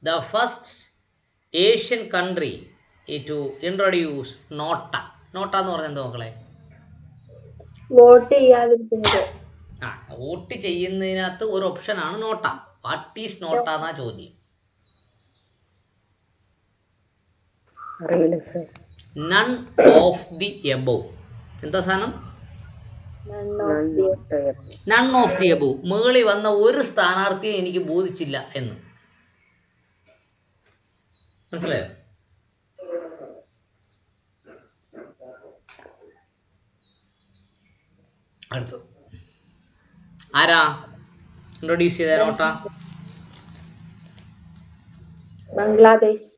The first Asian country to introduce NOTA. NOTA എന്ന് പറഞ്ഞാൽ എന്താ മക്കളെ? വോട്ട് ചെയ്യാതിരിക്കുന്നത്. വോട്ട് ചെയ്യുന്നതിനകത്ത് ഒരു ഓപ്ഷനാണ് നോട്ട. വാട്ട് ഈസ് നോട്ട എന്നാ ചോദ്യം. അറിയില്ല sir. None of the above. എന്താ സാധനം? None of the above. മുകളിൽ വന്ന ഒരു സ്ഥാനാർത്ഥിയെ എനിക്ക് ബോധിച്ചില്ല എന്ന്. മനസ്സിലായോ? അടുത്തു ആരാ ഇൻട്രൊഡ്യൂസ് ചെയ്ത നോട്ട? ബംഗ്ലാദേശ്.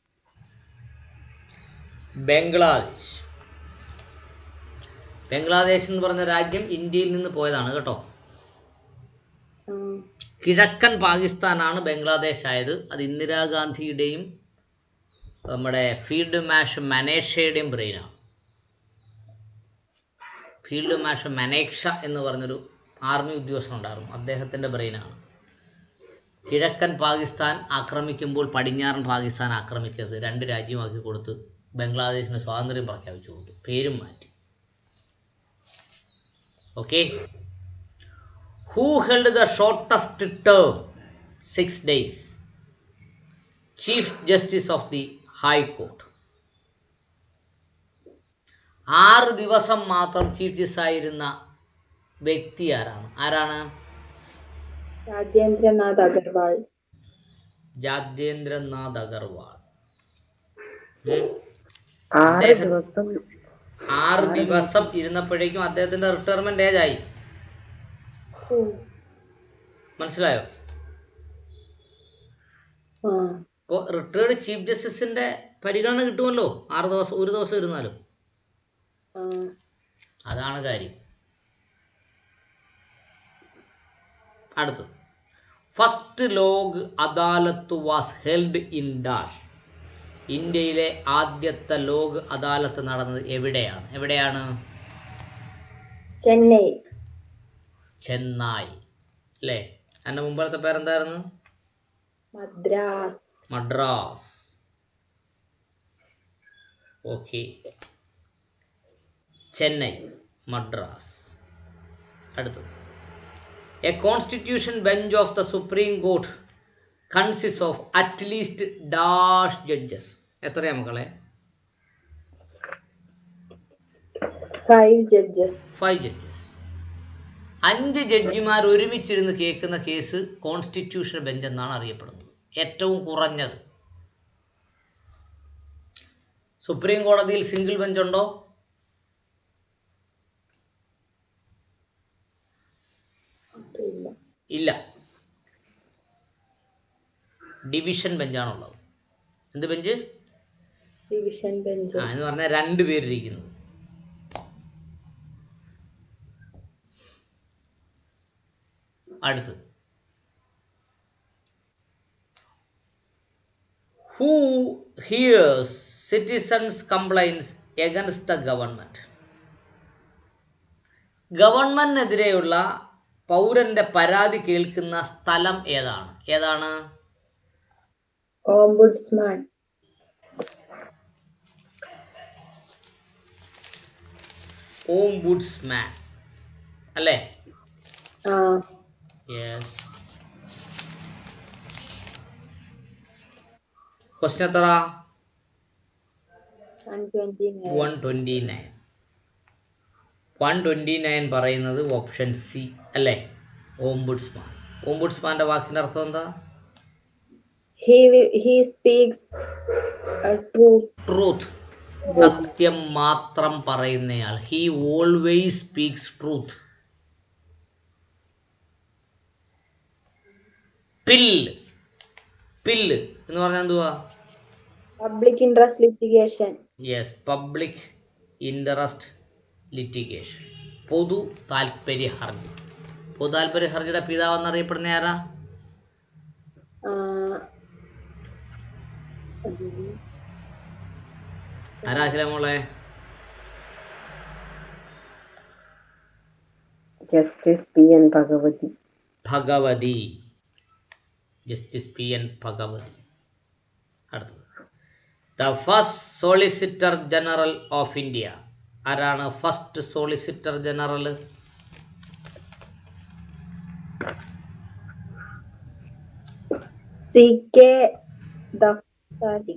ബംഗ്ലാദേശ്. ബംഗ്ലാദേശ് എന്ന് പറഞ്ഞ രാജ്യം ഇന്ത്യയിൽ നിന്ന് പോയതാണ് കേട്ടോ. കിഴക്കൻ പാകിസ്ഥാനാണ് ബംഗ്ലാദേശ് ആയത്. അത് ഇന്ദിരാഗാന്ധിയുടെയും നമ്മുടെ ഫീൽഡ് മാർഷൽ മനേക്ഷയുടെയും ബ്രെയിനാണ്. ഫീൽഡ് മാർഷൽ മനേക്ഷ എന്ന് പറഞ്ഞൊരു ആർമി ഉദ്യോഗസ്ഥൻ ഉണ്ടായിരുന്നു. അദ്ദേഹത്തിൻ്റെ ബ്രെയിനാണ്. കിഴക്കൻ പാകിസ്ഥാൻ ആക്രമിക്കുമ്പോൾ പടിഞ്ഞാറൻ പാകിസ്ഥാൻ ആക്രമിക്കരുത്, രണ്ട് രാജ്യമാക്കി കൊടുത്ത് ബംഗ്ലാദേശിന് സ്വാതന്ത്ര്യം പ്രഖ്യാപിച്ചു കൊടുത്തു, പേരും മാറ്റി. Okay. Who held the shortest term 6 days? Chief justice of the high court. 6 ദിവസം മാത്രം ചീഫ് ജസ്റ്റിസ് ആയിരുന്ന വ്യക്തി ആരാണ്? രാജേന്ദ്രനാഥ് അഗർവാൾ. രാജേന്ദ്രനാഥ് അഗർവാൾ. 6 ദിവസം ഇരുന്നപ്പോഴേക്കും അദ്ദേഹത്തിന്റെ റിട്ടയർമെന്റ് ഏജ് ആയി. മനസ്സിലായോ? അപ്പോൾ റിട്ടയർഡ് ചീഫ് ജസ്റ്റിസിന്റെ പരിഗണന കിട്ടുമല്ലോ 6 ദിവസം, ഒരു ദിവസം ഇരുന്നാലും. അതാണ് കാര്യം. അടുത്ത്, first Lok Adalat was held in dash. ഇന്ത്യയിലെ ആദ്യത്തെ ലോക് അദാലത്ത് നടന്നത് എവിടെയാണ്? ചെന്നൈ. അല്ലേ? അതിൻ്റെ മുമ്പത്തെ പേരെന്തായിരുന്നു? മദ്രാസ്. ഓക്കെ. ചെന്നൈ, മദ്രാസ്. അടുത്തത്, A constitution bench of the supreme court consist of at least dash judges. എത്രയാ മക്കളെ? 5 judges. 5 ജഡ്ജിമാർ ഒരുമിച്ചിരുന്ന് കേൾക്കുന്ന കേസ് കോൺസ്റ്റിറ്റ്യൂഷൻ ബെഞ്ച് എന്നാണ് അറിയപ്പെടുന്നത്. ഏറ്റവും കുറഞ്ഞത്. സുപ്രീം കോടതിയിൽ സിംഗിൾ ബെഞ്ച് ഉണ്ടോ? ഇല്ല. ഡിവിഷൻ ബെഞ്ചാണുള്ളത്. എന്ത് ബെഞ്ച്? Division bench. എന്ന് പറഞ്ഞാൽ 2 പേരിരിക്കുന്നു. അടുത്ത്, who hears citizens complaints against the government. ഗവൺമെന്റിനെതിരെയുള്ള പൗരന്റെ പരാതി കേൾക്കുന്ന സ്ഥലം ഏതാണ്? ഓംബുഡ്സ്മാൻ. അല്ലേ? യെസ്. ക്വസ്റ്റ്യൻ എത്ര? 129 പറയുന്നത് ഓപ്ഷൻ സി അല്ലേ? ഓംബുഡ്സ്മാൻ. ഓംബുഡ്സ്മാന്റെ വാക്കിന്റെ അർത്ഥം എന്താ? He speaks truth. സത്യം മാത്രം പറയുന്നയാൾ. He always speaks truth. PIL എന്ന് പറഞ്ഞാൽ എന്തുവാ? Public interest litigation. Yes, public interest litigation. പൊതു താല്പര്യ ഹർജി. പൊതു താല്പര്യ ഹർജിയുടെ പിതാവ് എന്നറിയപ്പെടുന്ന ആരാ? ആരാ മോളെ? Justice P.N. Bhagwati. Justice P.N. Bhagwati. അടുത്തത് the first solicitor general of India. ആരാണ് first solicitor general? CK Daftari.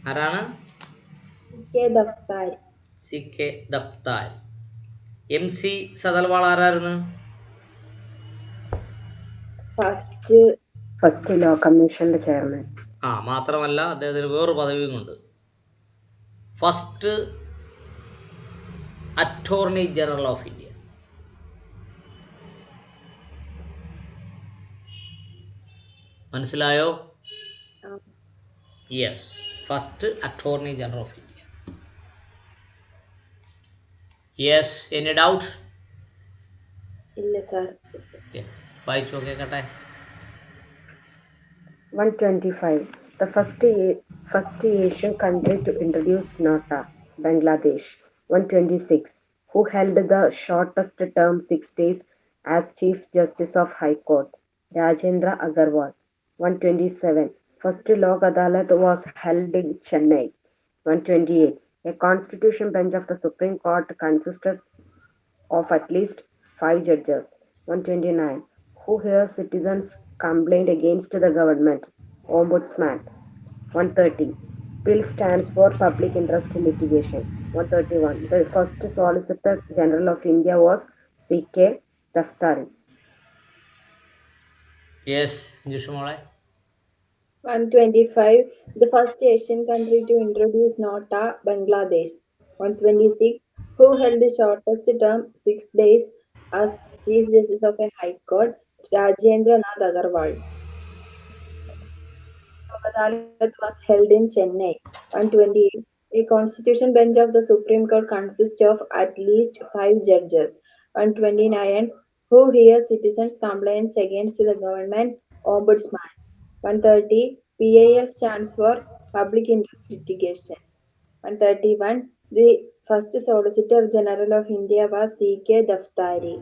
ആരാണ്? CK Daftari. CK Daftari. MC Setalvad ആരായിരുന്നു? ഫസ്റ്റ് ലോ കമ്മീഷന്റെ ചെയർമാൻ. മാത്രമല്ല അദ്ദേഹത്തിന് വേറൊരു പദവിയും ഉണ്ട്. First attorney general of India. മനസ്സിലായോ? Yes, first attorney general of India. Yes, any doubt? ഇല്ല സാർ. യെസ്, വായിച്ചു കേൾക്കട്ടെ. 125. The first Asian country to introduce Nota, Bangladesh. 126. Who held the shortest term 6 days as Chief Justice of High Court? Rajendra Agarwal. 127. First Lok Adalat was held in Chennai. 128. A constitution bench of the Supreme Court consists of at least 5 judges. 129. Who hears citizens' complaint against the government? Ombudsman. 130. PIL stands for Public Interest Litigation. 131. The first Solicitor General of India was CK Daftari. Yes, ജിഷുമോളെ. 125. The first Asian country to introduce Nota, Bangladesh. 126. Who held the shortest term 6 days as Chief Justice of a High Court? Rajendra Nath Agarwal. Lok Adalat was held in Chennai. 128. A constitution bench of the Supreme Court consists of at least 5 judges. 129. Who hears citizens' complaints against the government? Ombudsman. 130. PIL stands for Public Interest Litigation. 131. The first Solicitor General of India was CK Daftari.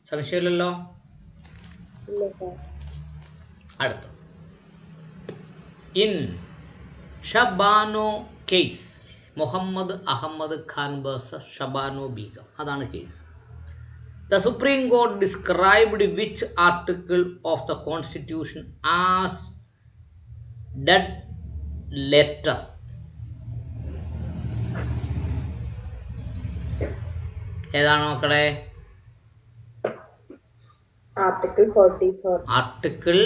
സംശയമില്ലല്ലോ? ഇല്ല sir. അടുത്ത in ഷബാനോ case, Muhammad Ahmad Khan versus Shah Bano Begum. അതാണ് case. The Supreme Court described which article of the Constitution as dead letter? ഏതാണ് മക്കളെ? Article 44. Article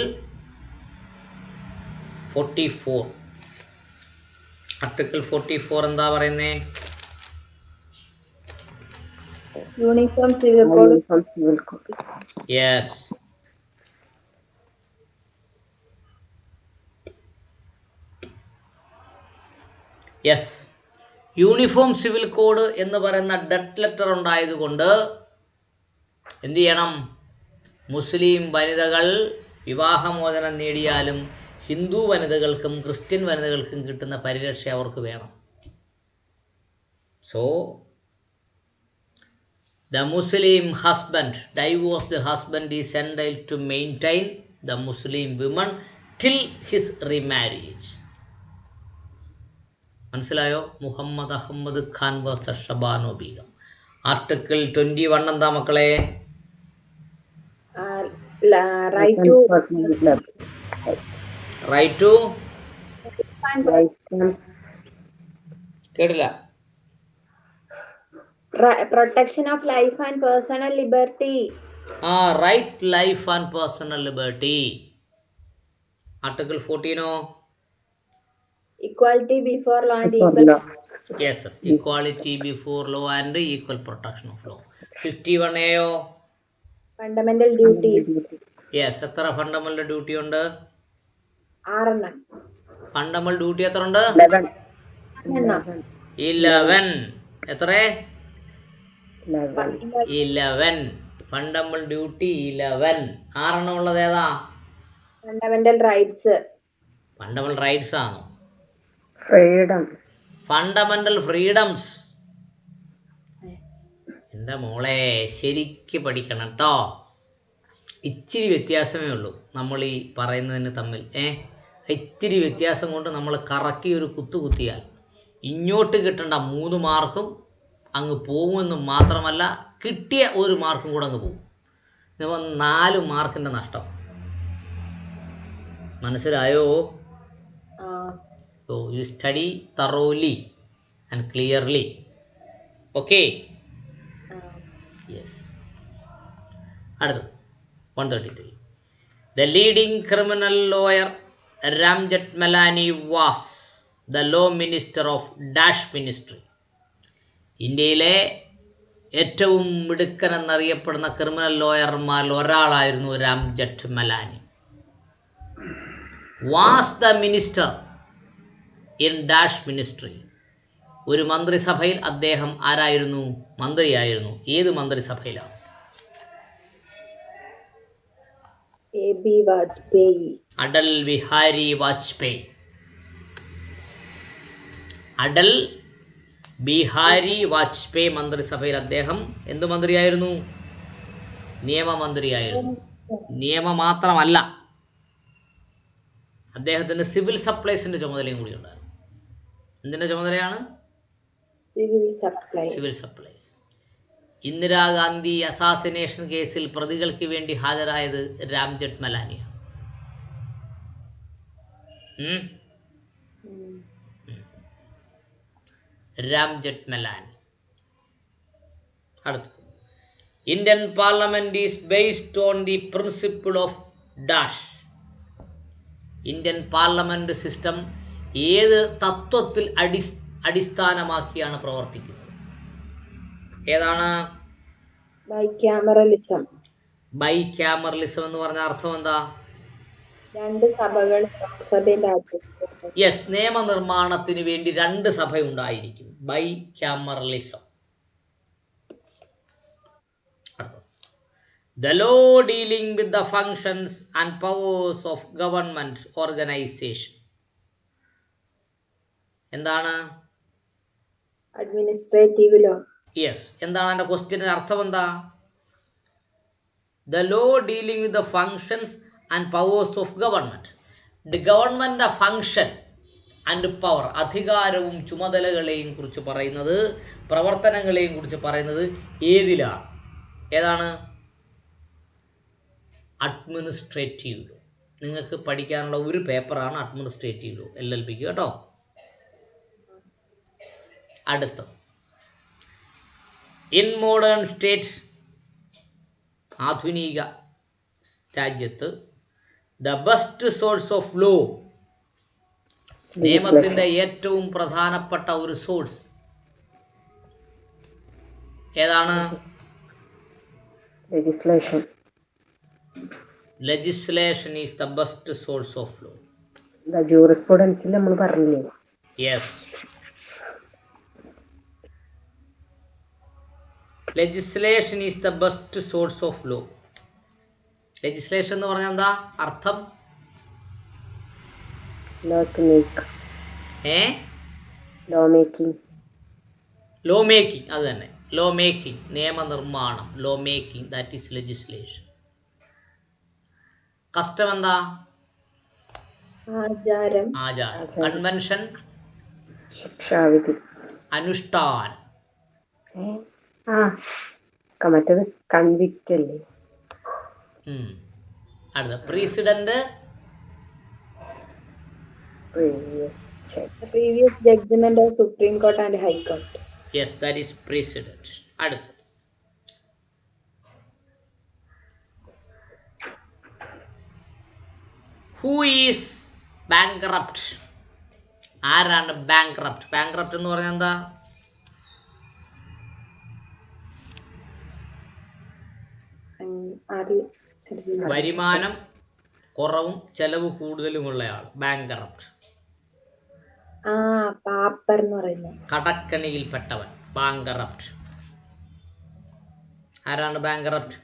44. Article 44 എന്താ പറയുന്നേ? Uniform Civil Code. Uniform Civil Code. Yes. Yes, uniform civil code എന്ന് പറയുന്ന dead letter ഉണ്ടായതുകൊണ്ട് എന്ത് ചെയ്യണം? മുസ്ലിം വനിതകൾ വിവാഹമോചനം നേടിയാലും ഹിന്ദു വനിതകൾക്കും ക്രിസ്ത്യൻ വനിതകൾക്കും കിട്ടുന്ന പരിരക്ഷ അവർക്ക് വേണം. So the Muslim husband, divorced husband is entitled to maintain the Muslim woman till his remarriage. മനസ്സിലായോ? മുഹമ്മദ് അഹമ്മദ് ഖാൻ വേഴ്സസ് ഷബാനോ ബീഗം. ആർട്ടിക്കിൾ 21 എന്താ മക്കളെ? Right to Personal club. Right to Right to കേട്ടില്ല. protection of life and personal liberty. Right life and personal liberty. Article 14 Equality before law and for equal. law. Yes, equality before law and equal protection of law. 51 Fundamental duties. Yes. എത്ര fundamental duty ഉണ്ട്? 6 fundamental duty എത്ര ഉണ്ട്? 11. എത്ര? 11. Fundamental duty 11. 6 ഉള്ളത് ഏതാ? Fundamental rights. Fundamental rights ആണോ? Freedom. Fundamental freedoms. എൻ്റെ മോളെ ശരിക്ക് പഠിക്കണം കേട്ടോ. ഇച്ചിരി വ്യത്യാസമേ ഉള്ളൂ നമ്മൾ ഈ പറയുന്നതിന് തമ്മിൽ. ഇത്തിരി വ്യത്യാസം കൊണ്ട് നമ്മൾ കറക്കി ഒരു കുത്തിയാൽ ഇങ്ങോട്ട് കിട്ടേണ്ട 3 മാർക്കും അങ്ങ് പോകുമെന്ന് മാത്രമല്ല, കിട്ടിയ 1 മാർക്കും കൂടെ അങ്ങ് പോകും. ഇപ്പം 4 മാർക്കിൻ്റെ നഷ്ടം. മനസ്സിലായോ? So you study thoroughly and clearly. Okay? Yes. അടുത്തത് 133. The leading criminal lawyer Ram Jethmalani was the law minister of Dash ministry. ഇന്ത്യയിലെ ഏറ്റവും മിടുക്കൻ എന്നറിയപ്പെടുന്ന ക്രിമിനൽ ലോയർമാരിൽ ഒരാളായിരുന്നു Ram Jethmalani. Was the minister in dash ministry. ഒരു മന്ത്രിസഭയിൽ അദ്ദേഹം ആരായിരുന്നു? മന്ത്രിയായിരുന്നു. ഏത് മന്ത്രിസഭയിലാണ്? A.B. Vajpayee. അടൽ ബിഹാരി വാജ്പേയി. അടൽ ബിഹാരി വാജ്പേയി മന്ത്രിസഭയിൽ അദ്ദേഹം എന്ത് മന്ത്രിയായിരുന്നു? നിയമമന്ത്രിയായിരുന്നു. നിയമം മാത്രമല്ല, അദ്ദേഹത്തിന് സിവിൽ സപ്ലൈസിൻ്റെ ചുമതലയും കൂടി ഉണ്ടായിരുന്നു. എന്തിൻ്റെ ചുമതലയാണ്? Civil supplies. Civil supplies. Indira Gandhi assassination കേസിൽ പ്രതികൾക്ക് വേണ്ടി ഹാജരായത് രാം ജെഠ്മലാനിയാണ്. രാം ജെഠ്മലാനി. അടുത്തത്, Indian parliament is based on the principle of dash. Indian parliament system ഏത് തത്വത്തിൽ അടിസ്ഥാനമാക്കിയാണ് പ്രവർത്തിക്കുന്നത്? ഏതാണ്? Bicameralism. ബൈക്യാമറലിസം എന്ന് പറഞ്ഞ അർത്ഥം എന്താ? 2 സഭകൾ ലോക്സഭയും രാജ്യസഭയും. യെസ്, നിയമനിർമ്മാണത്തിന് വേണ്ടി 2 സഭ ഉണ്ടായിരിക്കും. Bicameralism. The law dealing with the functions and powers of government organization. എന്താണ്? Administrative law. യെസ്. എന്താണ് എൻ്റെ ക്വസ്റ്റ്യൻ്റെ അർത്ഥം? എന്താ? The law dealing with the functions and powers of government. The government function and power, അധികാരവും ചുമതലകളെയും കുറിച്ച് പറയുന്നത്, പ്രവർത്തനങ്ങളെയും കുറിച്ച് പറയുന്നത് ഏതിലാണ്? ഏതാണ്? Administrative law. നിങ്ങൾക്ക് പഠിക്കാനുള്ള ഒരു പേപ്പറാണ് അഡ്മിനിസ്ട്രേറ്റീവ് ലോ, LLBക്ക് കേട്ടോ. അടുത്ത, ഇൻ മോഡേൺ സ്റ്റേറ്റ്സ്, ആധുനിക രാജ്യത്ത്, the best source of law, നിയമത്തിൻ്റെ ഏറ്റവും പ്രധാനപ്പെട്ട ഒരു സോഴ്സ് ഏതാണ്? legislation. Legislation is the best source of law. The jurisprudence നമ്മൾ പറഞ്ഞില്ലേ? Yes. Legislation is the best source of law. Legislation എന്ന് പറഞ്ഞാൽ എന്താ അർത്ഥം? Law to make. Law making. Law making, അത് തന്നെ. Law making, നിയമനിർമ്മാണം. Law making, that is legislation. Custom എന്താ? ആചാരം. കൺവെൻഷൻ, ശിക്ഷാവിധി. അനുഷ്ഠാനം. മറ്റത് കൺവിക്റ്റ് അല്ലേ? അടുത്ത, president, previous judgment of Supreme Court and High Court. Yes, that is precedent. അടുത്ത, who is bankrupt? ആരാണ് ബാങ്ക്രപ്റ്റ്? ബാങ്ക്രപ്റ്റ് എന്ന് പറഞ്ഞാൽ എന്താ? വരുമാനം കുറവും ചെലവ് കൂടുതലുമുള്ളയാൾ ബാങ്ക്രപ്റ്റ്. പാപ്പർ എന്ന് പറയുന്നത് കടക്കണിയിൽപ്പെട്ടവൻ ബാങ്ക്രപ്റ്റ്. ആരാണ് bankrupt?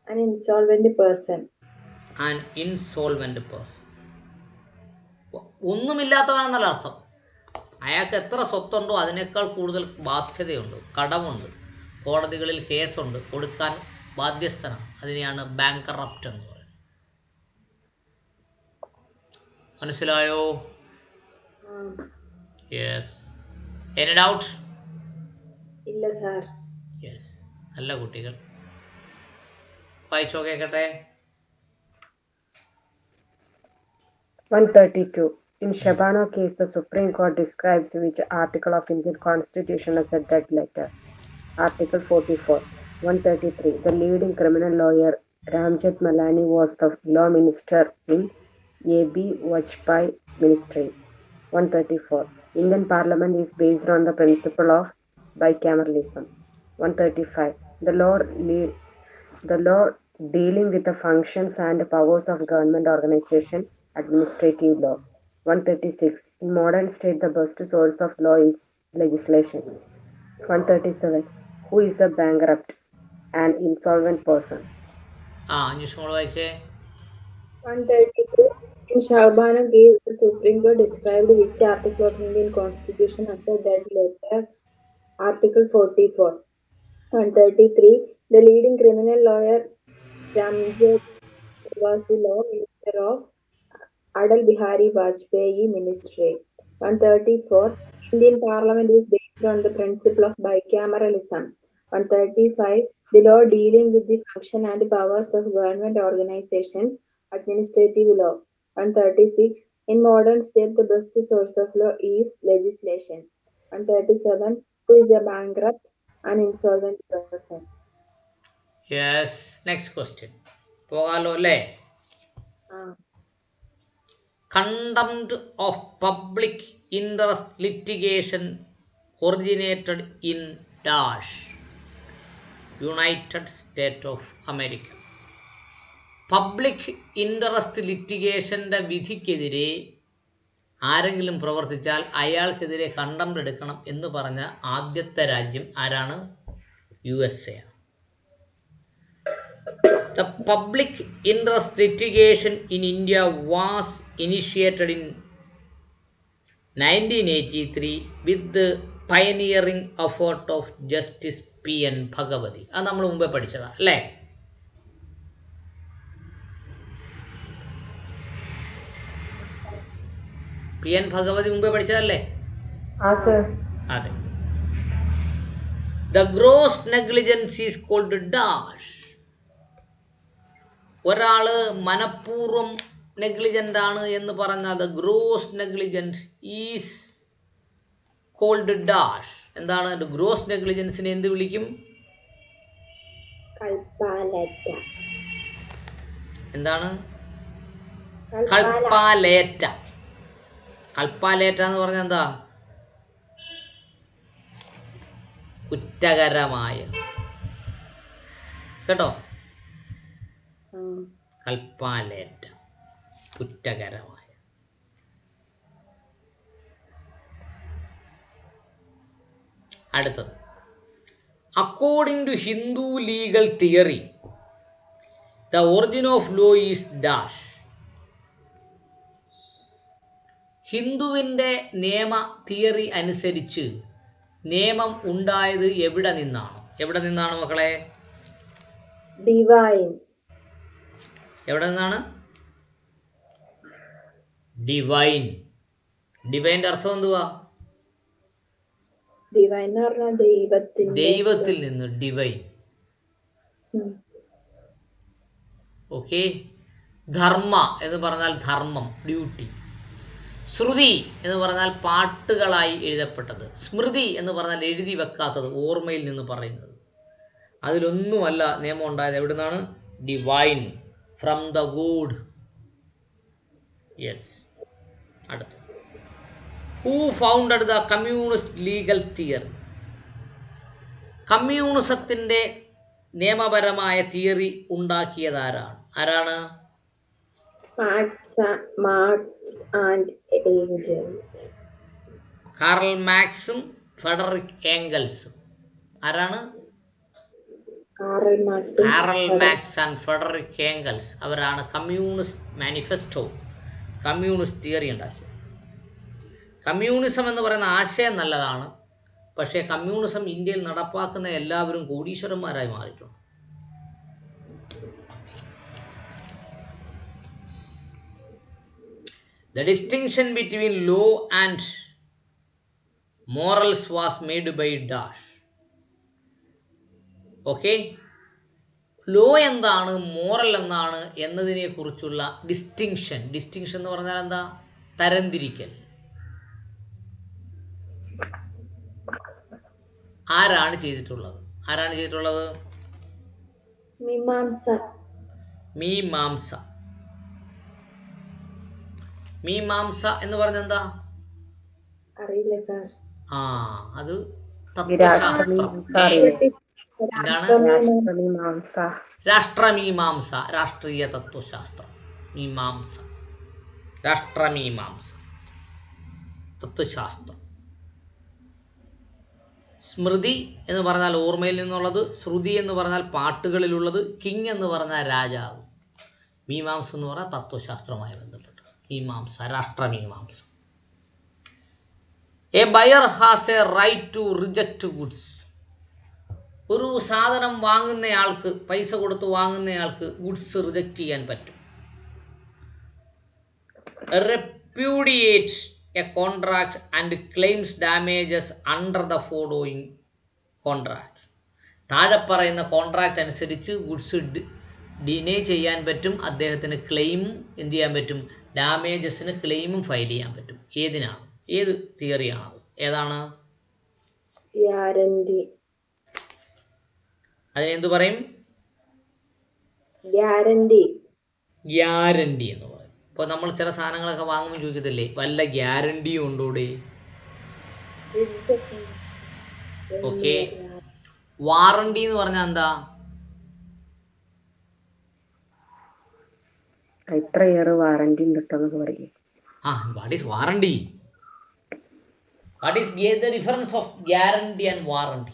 an insolvent person. An insolvent person. ഒന്നുമില്ലാത്തവനെന്നല്ല അർത്ഥം. അയാൾക്ക് എത്ര സ്വത്തുണ്ടോ അതിനേക്കാൾ കൂടുതൽ ബാധ്യതയുണ്ട്, കടമുണ്ട്, കോടതികളിൽ കേസുണ്ട്, കൊടുക്കാൻ ബാധ്യസ്ഥനാണ്. അതിനെയാണ് ബാങ്കറപ്റ്റ് എന്ന് പറയുന്നത്. മനസ്സിലായോ? യെസ്. Any doubt? ഇല്ല സാർ. യെസ്, നല്ല കുട്ടികൾ. വായിച്ചോ കേൾക്കട്ടെ. 132. In Shabana case, the Supreme Court describes which article of Indian Constitution as a dead letter? Article 44. 133. The leading criminal lawyer Ramjit Malani was the law minister in A.B. Vajpayee ministry. 134. Indian Parliament is based on the principle of bicameralism. 135. The law dealing with the functions and powers of government organization, administrative law. 136. In modern state, the best source of law is legislation. 137. Who is a bankrupt? An insolvent person. വായിച്ചേ. 132. In Shabana case, the Supreme Court described which article of Indian Constitution as a dead letter? Article 44. 133. The leading criminal lawyer Ramjit was the law minister of Adal Bihari Vajpayee ministry. 134. Indian Parliament is based on the principle of bicameralism. 135. The law dealing with the function and powers of government organizations, administrative law. 136. In modern state, the best source of law is legislation. 137. Who is a bankrupt? An insolvent person. Yes. Next question പോകാലോ അല്ലേ? Contempt of public interest litigation originated in dash United States of America. Public interest ലിറ്റിഗേഷൻ്റെ വിധിക്കെതിരെ ആരെങ്കിലും പ്രവർത്തിച്ചാൽ അയാൾക്കെതിരെ contempt എടുക്കണം എന്ന് പറഞ്ഞ ആദ്യത്തെ രാജ്യം ആരാണ്? USA. The public interest litigation in India was initiated in 1983 with the pioneering effort of Justice P.N. Bhagavati. അത് നമ്മൾ മുമ്പേ പഠിച്ചതാണ് അല്ലേ? P.N. Bhagavati മുമ്പേ പഠിച്ചതല്ലേ? അതെ. The gross negligence is called dash. ഒരാൾ മനഃപൂർവ്വം നെഗ്ലിജൻ്റ് ആണ് എന്ന് പറഞ്ഞാൽ the gross negligence is called dash. എന്താണ് ഗ്രോസ് നെഗ്ലിജൻസിനെ എന്ത് വിളിക്കും? എന്താണ്? കൽപ്പാലേറ്റ. കൽപ്പാലേറ്റ എന്ന് പറഞ്ഞാൽ എന്താ? കുറ്റകരമായ. കേട്ടോ? കൽപ്പാലേറ്റ, കുറ്റകരമായ. അടുത്തത്. According to Hindu legal theory the origin of law is dash. ഹിന്ദുവിൻ്റെ നിയമ തിയറി അനുസരിച്ച് നിയമം ഉണ്ടായത് എവിടെ നിന്നാണ്? എവിടെ നിന്നാണ് മക്കളെ? ഡിവൈൻ. എവിടെ നിന്നാണ്? ഡിവൈൻ. ഡിവൈൻ്റെ അർത്ഥം എന്തുവാ? ഡിവൈൻ എന്ന് പറഞ്ഞാൽ ദൈവത്തിൽ നിന്ന്. ഡിവൈൻ. ഓക്കെ. ധർമ്മ എന്ന് പറഞ്ഞാൽ ധർമ്മം, ഡ്യൂട്ടി. ശ്രുതി എന്ന് പറഞ്ഞാൽ പാട്ടുകളായി എഴുതപ്പെട്ടത്. സ്മൃതി എന്ന് പറഞ്ഞാൽ എഴുതി വെക്കാത്തത്, ഓർമ്മയിൽ നിന്ന് പറയുന്നത്. അതിലൊന്നുമല്ല നിയമം ഉണ്ടായത്. എവിടെ നിന്നാണ്? Divine, from the god. Yes. അടുത്ത. Who founded the communist legal theory? കമ്മ്യൂണിസത്തിൻ്റെ നിയമപരമായ തിയറി ഉണ്ടാക്കിയതാരാണ്? ആരാണ്? Marx and Engels. കാറൽ മാക്സും ഫെഡറിക് ഏംഗൽസും. ആരാണ്? Karl Marx and Friedrich Engels. അവരാണ് കമ്മ്യൂണിസ്റ്റ് മാനിഫെസ്റ്റോ, കമ്മ്യൂണിസ്റ്റ് തിയറി ഉണ്ടാക്കിയത്. കമ്മ്യൂണിസം എന്ന് പറയുന്ന ആശയം നല്ലതാണ്. പക്ഷേ കമ്മ്യൂണിസം ഇന്ത്യയിൽ നടപ്പാക്കുന്ന എല്ലാവരും കോടീശ്വരന്മാരായി മാറിയിട്ടുണ്ട്. The distinction between law and morals was made by dash. Okay, law എന്താണ് മോറൽ എന്താണ് എന്നതിനെ കുറിച്ചുള്ള ഡിസ്റ്റിങ്ഷൻ എന്ന് പറഞ്ഞാൽ എന്താ? തരംതിരിക്കൽ. ആരാണ് ചെയ്തിട്ടുള്ളത്? മീമാംസ. മീമാംസ എന്ന് പറഞ്ഞ എന്താ? അറിയില്ല സാർ. അത് തത്വശാസ്ത്രം. രാഷ്ട്രമീമാംസ, രാഷ്ട്രീയ തത്വശാസ്ത്രം. മീമാംസ, രാഷ്ട്രമീമാംസ, തത്വശാസ്ത്രം. സ്മൃതി എന്ന് പറഞ്ഞാൽ ഓർമ്മയിൽ നിന്നുള്ളത്, ശ്രുതി എന്ന് പറഞ്ഞാൽ പാട്ടുകളിലുള്ളത്, കിങ് എന്ന് പറഞ്ഞാൽ രാജാവ്. മീമാംസ എന്ന് പറഞ്ഞാൽ തത്വശാസ്ത്രവുമായി ബന്ധപ്പെട്ട്. മീമാംസ, രാഷ്ട്രമീമാംസ. A buyer has a right to reject goods. ഒരു സാധനം വാങ്ങുന്നയാൾക്ക്, പൈസ കൊടുത്ത് വാങ്ങുന്നയാൾക്ക് ഗുഡ്സ് റിജക്റ്റ് ചെയ്യാൻ പറ്റും. Repudiate A contract and claims damages under the following contract. താഴെ പറയുന്ന കോൺട്രാക്റ്റ് അനുസരിച്ച് ഗുഡ്സ് ഡിനേ ചെയ്യാൻ പറ്റും. അദ്ദേഹത്തിന് ക്ലെയിം എന്ത് ചെയ്യാൻ പറ്റും? ഡാമേജസിന് ക്ലെയിമും ഫയൽ ചെയ്യാൻ പറ്റും. ഏതിനാണ്? ഏത് തിയറിയാണത്? ഏതാണ്? ഗ്യാരണ്ടി. അതിനെന്ത് പറയും? ഗ്യാരണ്ടി എന്ന് പറയും. ഇപ്പോൾ നമ്മൾ ചില സാധനങ്ങളൊക്കെ വാങ്ങുമ്പോൾ ചോദിക്കത്തില്ലേ, വല്ല ഗ്യാരണ്ടിയും ഉണ്ടോടെ? ഓക്കെ. വാറണ്ടി എന്ന് പറഞ്ഞാൽ എന്താ? എത്ര ഇയർ വാറണ്ടി ഉണ്ടെന്നൊക്കെ പറയും. What is warranty? What is the difference of guarantee and warranty?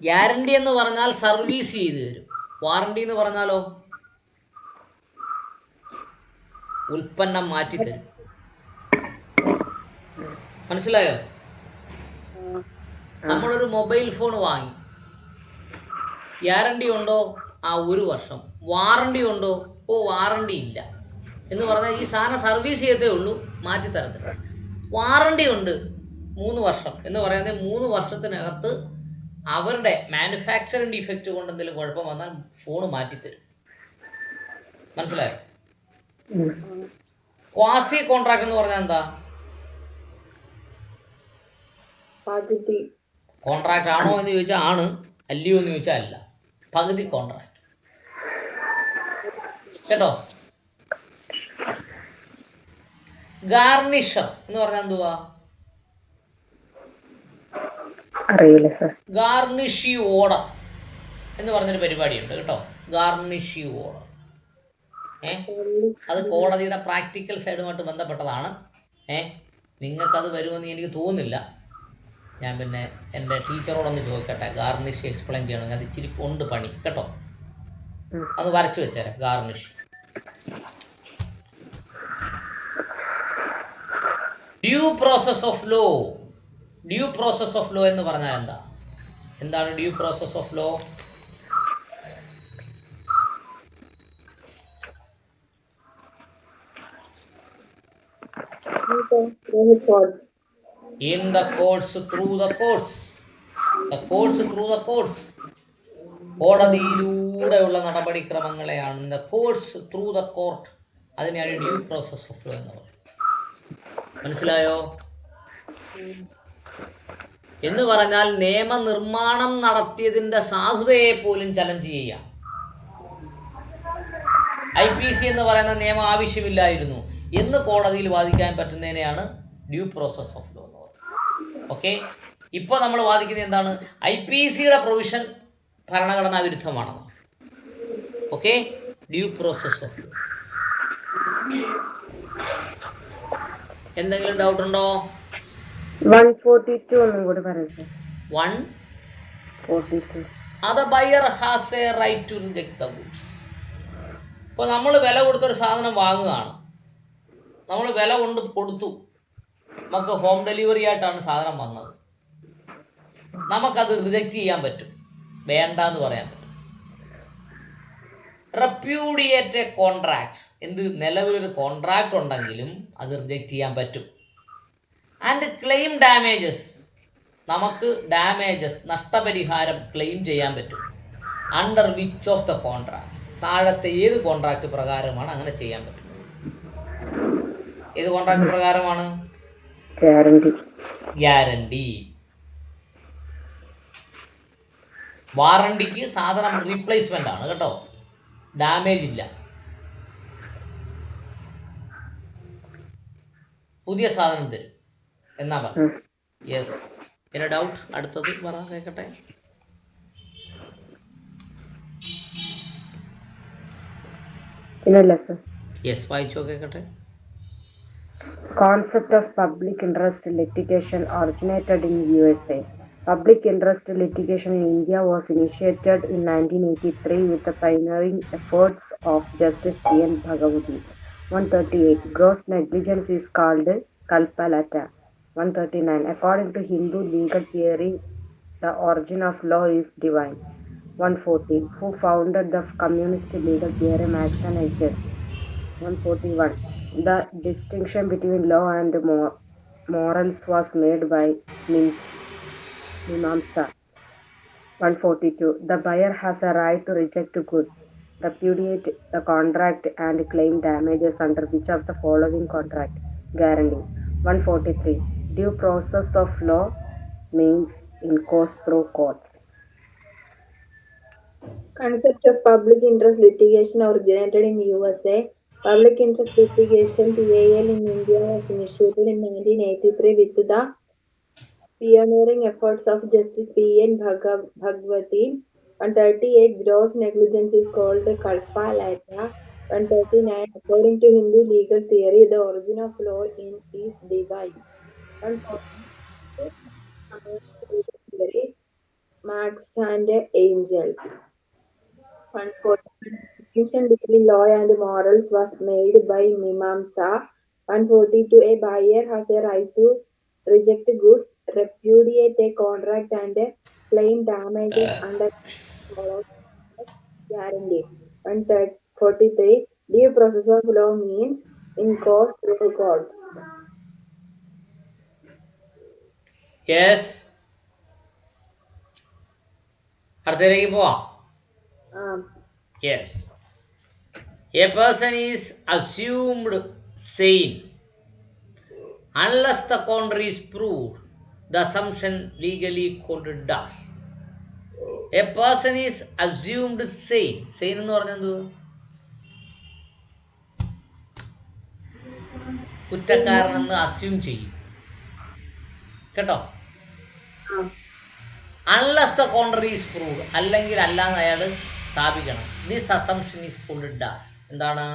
Guarantee എന്ന് പറഞ്ഞാൽ സർവീസ് ചെയ്ത് തരും. വാറണ്ടി എന്ന് പറഞ്ഞാലോ ഉൽപ്പന്നം മാറ്റിത്തരും. മനസ്സിലായോ? നമ്മളൊരു മൊബൈൽ ഫോൺ വാങ്ങി, ഗ്യാരണ്ടി ഉണ്ടോ? 1 വർഷം. വാറണ്ടി ഉണ്ടോ? വാറണ്ടി ഇല്ല എന്ന് പറഞ്ഞാൽ ഈ സാധനം സർവീസ് ചെയ്തേ ഉള്ളൂ, മാറ്റിത്തരത്തില്ല. വാറണ്ടി ഉണ്ട് 3 വർഷം എന്ന് പറയുന്നത് 3 വർഷത്തിനകത്ത് അവരുടെ മാനുഫാക്ചറിങ് ഡിഫക്റ്റ് കൊണ്ട് എന്തെങ്കിലും കുഴപ്പം വന്നാൽ ഫോണ് മാറ്റിത്തരും. മനസ്സിലായോ? ക്വാസി കോൺട്രാക്ട് എന്ന് പറഞ്ഞാൽ എന്താ? പകുതി കോൺട്രാക്ട് ആണോ എന്ന് ചോദിച്ചാൽ ആണ്, അല്ലയോ എന്ന് ചോദിച്ചാൽ അല്ല. പകുതി കോൺട്രാക്ട്. കേട്ടോ? ഗാർണിഷർ എന്ന് പറഞ്ഞാൽ എന്തുവാ? അറിയില്ല സർ. ഗാർണിഷ് ഓർഡർ എന്ന് പറഞ്ഞൊരു പരിപാടിയുണ്ട് കേട്ടോ. Garnish order. അത് കോടതിയുടെ പ്രാക്ടിക്കൽ സൈഡുമായിട്ട് ബന്ധപ്പെട്ടതാണ്. നിങ്ങൾക്കത് വരുമെന്ന് എനിക്ക് തോന്നുന്നില്ല. ഞാൻ പിന്നെ എൻ്റെ ടീച്ചറോടൊന്ന് ചോദിക്കട്ടെ, ഗാർണിഷ് എക്സ്പ്ലെയിൻ ചെയ്യണമെങ്കിൽ. അത് ഇച്ചിരി ഉണ്ട് പണി കേട്ടോ. അത് വരച്ച് വെച്ചേരെ. Garnish. Due process of law. Due process of law എന്ന് പറഞ്ഞാൽ എന്താ? എന്താണ് due process of law? In the courts, through the courts. The courts, through the courts. കോടതിയിലൂടെയുള്ള നടപടിക്രമങ്ങളെയാണ് the courts, through the court. അതിനെയാണ് ഡ്യൂ പ്രോസസ് ഓഫ് ലോ എന്ന് പറയുന്നത്. മനസ്സിലായോ? എന്ന് പറഞ്ഞാൽ നിയമനിർമ്മാണം നടത്തിയതിൻ്റെ സാധുതയെ പോലും ചലഞ്ച് ചെയ്യാം. IPC എന്ന് പറയുന്ന നിയമം ആവശ്യമില്ലായിരുന്നു എന്ന് കോടതിയിൽ വാദിക്കാൻ പറ്റുന്നതിനെയാണ് ഡ്യൂ പ്രോസസ് ഓഫ് ലോ എന്ന് പറയുന്നത്. ഓക്കെ. ഇപ്പോൾ നമ്മൾ വാദിക്കുന്നത് എന്താണ്? IPCയുടെ പ്രൊവിഷൻ ഭരണഘടനാ വിരുദ്ധമാണെന്ന്. Okay. Due process of law. എന്തെങ്കിലും ഡൗട്ട് ഉണ്ടോ? 142 ഒന്നും കൂടി പറയാം sir. 142. The buyer has a right to reject the goods. ഇപ്പോൾ നമ്മൾ വില കൊടുത്തൊരു സാധനം വാങ്ങുകയാണ്. നമ്മൾ വില കൊടുത്തു, നമുക്ക് ഹോം ഡെലിവറി ആയിട്ടാണ് സാധനം വന്നത്. നമുക്കത് റിജക്റ്റ് ചെയ്യാൻ പറ്റും, വേണ്ട എന്ന് പറയാൻ പറ്റും. റെപ്യൂഡിയേറ്റ് എ കോൺട്രാക്ട്, എന്ത് നിലവിലൊരു കോൺട്രാക്ട് ഉണ്ടെങ്കിലും അത് റിജക്റ്റ് ചെയ്യാൻ പറ്റും. ആൻഡ് ക്ലെയിം ഡാമേജസ്, നമുക്ക് ഡാമേജസ് നഷ്ടപരിഹാരം ക്ലെയിം ചെയ്യാൻ പറ്റും. Under which of the contract, താഴത്തെ ഏത് കോൺട്രാക്ട് പ്രകാരമാണ് അങ്ങനെ ചെയ്യാൻ പറ്റുന്നത്? ഏത് കോൺട്രാക്ട് പ്രകാരമാണ്? ഗ്യാരണ്ടി. വാറണ്ടിക്ക് സാധനം റീപ്ലേസ്മെന്റ് ആണ് കേട്ടോ, ഡാമേജ് ഇല്ല, പുതിയ സാധനം തരും എന്നാ പറഞ്ഞു. യെസ്, എന്നെ ഡൗട്ട് അടുത്തത് പറ കേൾക്കട്ടെ. യെസ്, വായിച്ചോ കേൾക്കട്ടെ. Concept of public interest litigation originated in USA. Public interest litigation in India was initiated in 1983 with the pioneering efforts of Justice P.N. Bhagavati. 138. Gross negligence is called kalpalata. 139. According to Hindu legal theory, the origin of law is divine. 140. Who founded the communist legal theory Marx and Engels? 141. The distinction between law and morals was made by Mimamsa. 142. The buyer has a right to reject goods, repudiate the contract, and claim damages under which of the following contract? Guarantee. 143. Due process of law means in course through courts. Concept of public interest litigation originated in USA. Public interest litigation (PIL) in India was initiated in 1983 with the pioneering efforts of Justice P.N. Bhagavati. 138. Gross negligence is called kalpalata. 139. According to Hindu legal theory, the origin of law is divine. 140. Marx and Engels. 141. Distinction between law and morals was made by Mimamsa. 142. A buyer has a right to reject goods, repudiate a contract, and claim damages under guarantee. 143. Due process of law means in course through courts. Yes, അടുത്തതിലേക്ക് പോവാം. Yes. A person is assumed sane unless the contrary is proved. The assumption legally called dash. A person is assumed sane. Sane എന്ന് പറഞ്ഞാൽ എന്ത്? കുറ്റക്കാരനെന്ന് assume ചെയ്യും കേട്ടോ. unless the contrary is proved, അല്ലെങ്കിൽ അല്ലാന്ന് അയാൾ സ്ഥാപിക്കണം. This assumption is called dash. എന്താണ്?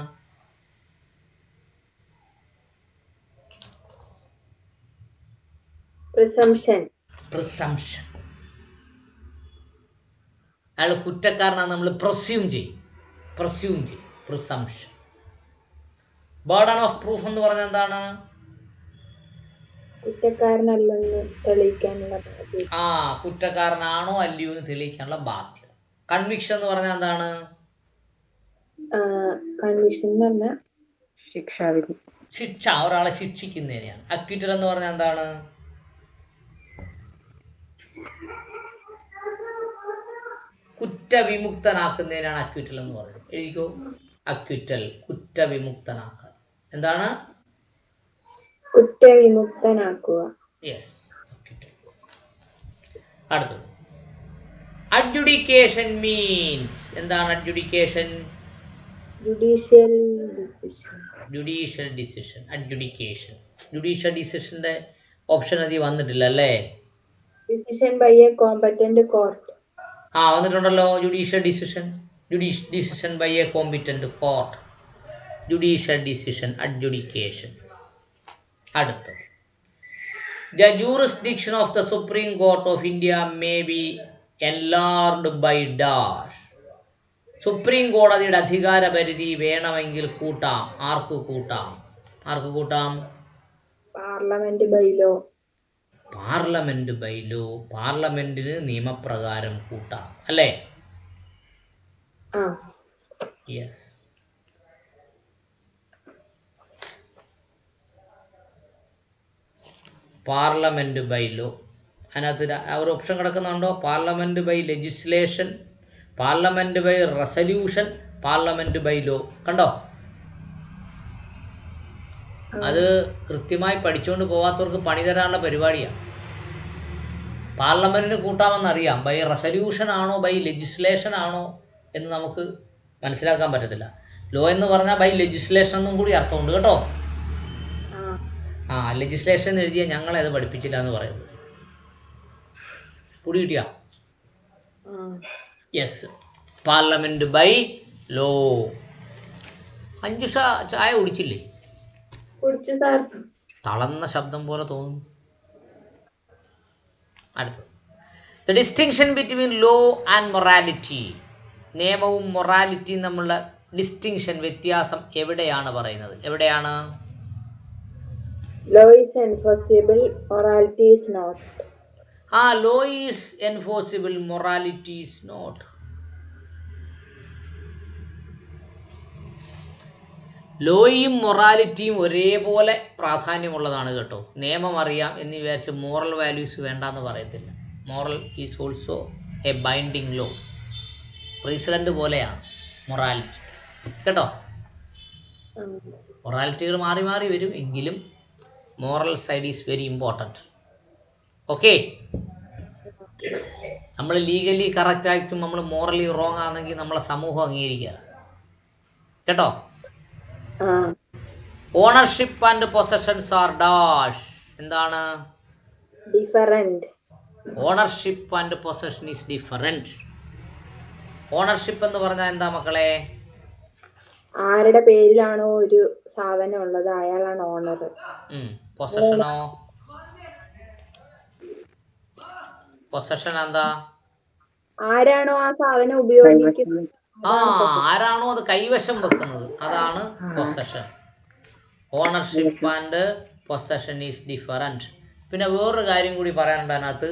Presumption. അയാൾ കുറ്റക്കാരനാണ് നമ്മൾ പ്രസ്യൂം ചെയ്യും. പ്രിസംഷൻ. ബർഡൻ ഓഫ് പ്രൂഫ് എന്ന് പറഞ്ഞാൽ എന്താണ്? കുറ്റക്കാരനല്ലെന്ന് തെളിയിക്കാനുള്ള ബാധ്യത. കുറ്റക്കാരനാണോ അല്ലയോ എന്ന് തെളിയിക്കാനുള്ള ബാധ്യത. കൺവിക്ഷൻ എന്ന് പറഞ്ഞാൽ എന്താണ്? കൺവിക്ഷൻ എന്ന് പറഞ്ഞാൽ ശിക്ഷ, ഒരാളെ ശിക്ഷിക്കുന്നതിനെയാണ്. അക്വിറ്റൽ എന്ന് പറഞ്ഞാൽ എന്താണ്? കുറ്റവിമുക്തനാക്കുന്നതിനാണ് അക്വിറ്റൽ എന്ന് പറയുന്നത്. എഴുതിക്കോ, അക്വിറ്റൽ, കുറ്റവിമുക്തനാക്കാൻ. എന്താണ്? കുറ്റവിമുക്തനാക്കുക. Yes, acquittal. അടുത്തത് അഡ്ജുഡിക്കേഷൻ മീൻസ്. എന്താണ് adjudication? Judicial decision. Adjudication, judicial ഡിസിഷന്റെ ഓപ്ഷൻ അതി വന്നിട്ടില്ല അല്ലേ? Decision by a competent court. വന്നിട്ടുണ്ടല്ലോ. Judicial decision by a competent court. Judicial decision, adjudication. അടുത്തത് the jurisdiction of the supreme court of India may be enlarged by dash. സുപ്രീം കോടതിയുടെ അധികാര പരിധി വേണമെങ്കിൽ കൂട്ടാം. ആർക്ക് കൂട്ടാം? Parliament by law. പാർലമെന്റിന് നിയമപ്രകാരം കൂട്ടാം അല്ലേ? യെസ്. പാർലമെൻറ്റ് ബൈ ലോ, അതിനകത്ത് ഒരു ഓപ്ഷൻ കിടക്കുന്നുണ്ടോ? Parliament by legislation, parliament by resolution, parliament by law. കണ്ടോ? അത് കൃത്യമായി പഠിച്ചുകൊണ്ട് പോകാത്തവർക്ക് പണി തരാനുള്ള പരിപാടിയാണ്. പാർലമെൻറ്റിന് കൂട്ടാമെന്നറിയാം, ബൈ റെസല്യൂഷൻ ആണോ ബൈ ലെജിസ്ലേഷൻ ആണോ എന്ന് നമുക്ക് മനസ്സിലാക്കാൻ പറ്റത്തില്ല. ലോ എന്ന് പറഞ്ഞാൽ ബൈ ലെജിസ്ലേഷൻ എന്നും കൂടി അർത്ഥമുണ്ട് കേട്ടോ. ലെജിസ്ലേഷൻ എഴുതിയാൽ ഞങ്ങളെ അത് പഠിപ്പിച്ചില്ല എന്ന് പറയുന്നത്. പുടി കിട്ടിയാ? Yes, parliament by law. Anjusha ചായ കുടിച്ചില്ലേ? കുടിച്ചു സാർ. തളർന്ന ശബ്ദം പോലെ തോന്നുന്നു. അടുത്തത്, the distinction between law and morality. നിയമവും മൊറാലിറ്റിയും തമ്മിലുള്ള ഡിസ്റ്റിങ്ഷൻ, വ്യത്യാസം എവിടെയാണ് പറയുന്നത്? എവിടെയാണ്? Law is enforceable, morality is not. Law is enforceable, morality is not. ലോയും മൊറാലിറ്റിയും ഒരേപോലെ പ്രാധാന്യമുള്ളതാണ് കേട്ടോ. നിയമം അറിയാം എന്ന് വിചാരിച്ച് മോറൽ വാല്യൂസ് വേണ്ടെന്ന് പറയത്തില്ല. Moral is also a binding law. President പോലെയാണ് മൊറാലിറ്റി കേട്ടോ. മൊറാലിറ്റികൾ മാറി മാറി വരും, എങ്കിലും moral side is very important. Okay, നമ്മൾ ലീഗലി കറക്റ്റ് ആയിട്ടും നമ്മൾ മോറലി റോങ് ആണെങ്കിൽ നമ്മളെ സമൂഹം അംഗീകരിക്കുക കേട്ടോ. Ownership and possessions are dash. എന്താണ്? Different. Ownership and possession is different. Ownership എന്ന് പറഞ്ഞാൽ എന്താ മക്കളെ? ആരുടെ പേരിലാണോ ഒരു സാധനം ഉള്ളത് അയാളാണ് ഓണർ. പൊസഷനോ? പൊസഷൻ എന്താ? ആരാണോ ആ സാധനം ഉപയോഗിക്കുന്നത്, ആരാണോ അത് കൈവശം വെക്കുന്നത്, അതാണ് possession. Ownership and possession is different. പിന്നെ വേറൊരു കാര്യം കൂടി പറയാനുണ്ട് അതിനകത്ത്.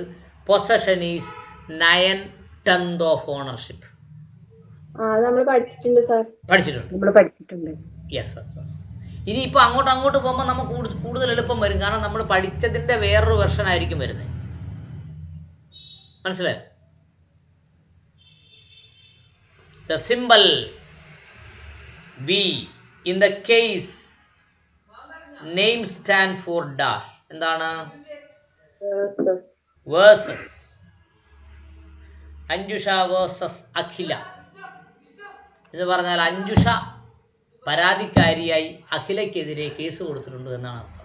Possession is 9/10 of ownership. നമ്മൾ പഠിച്ചിട്ടുണ്ട് സാർ. പഠിച്ചിട്ടുണ്ട്. Yes sir. ഇനിയിപ്പോൾ അങ്ങോട്ട് പോകുമ്പോൾ നമുക്ക് കൂടുതൽ എളുപ്പം വരും. കാരണം നമ്മൾ പഠിച്ചതിൻ്റെ വേറൊരു വെർഷൻ ആയിരിക്കും വരുന്നത്. മനസ്സിലായോ? The symbol V in the case name stand for dash. എന്താണ്? Versus. അഞ്ജുഷ വേഴ്സസ് അഖില എന്ന് പറഞ്ഞാൽ അഞ്ജുഷ പരാതിക്കാരിയായി അഖിലയ്ക്കെതിരെ കേസ് കൊടുത്തിട്ടുണ്ട് എന്നാണ് അർത്ഥം.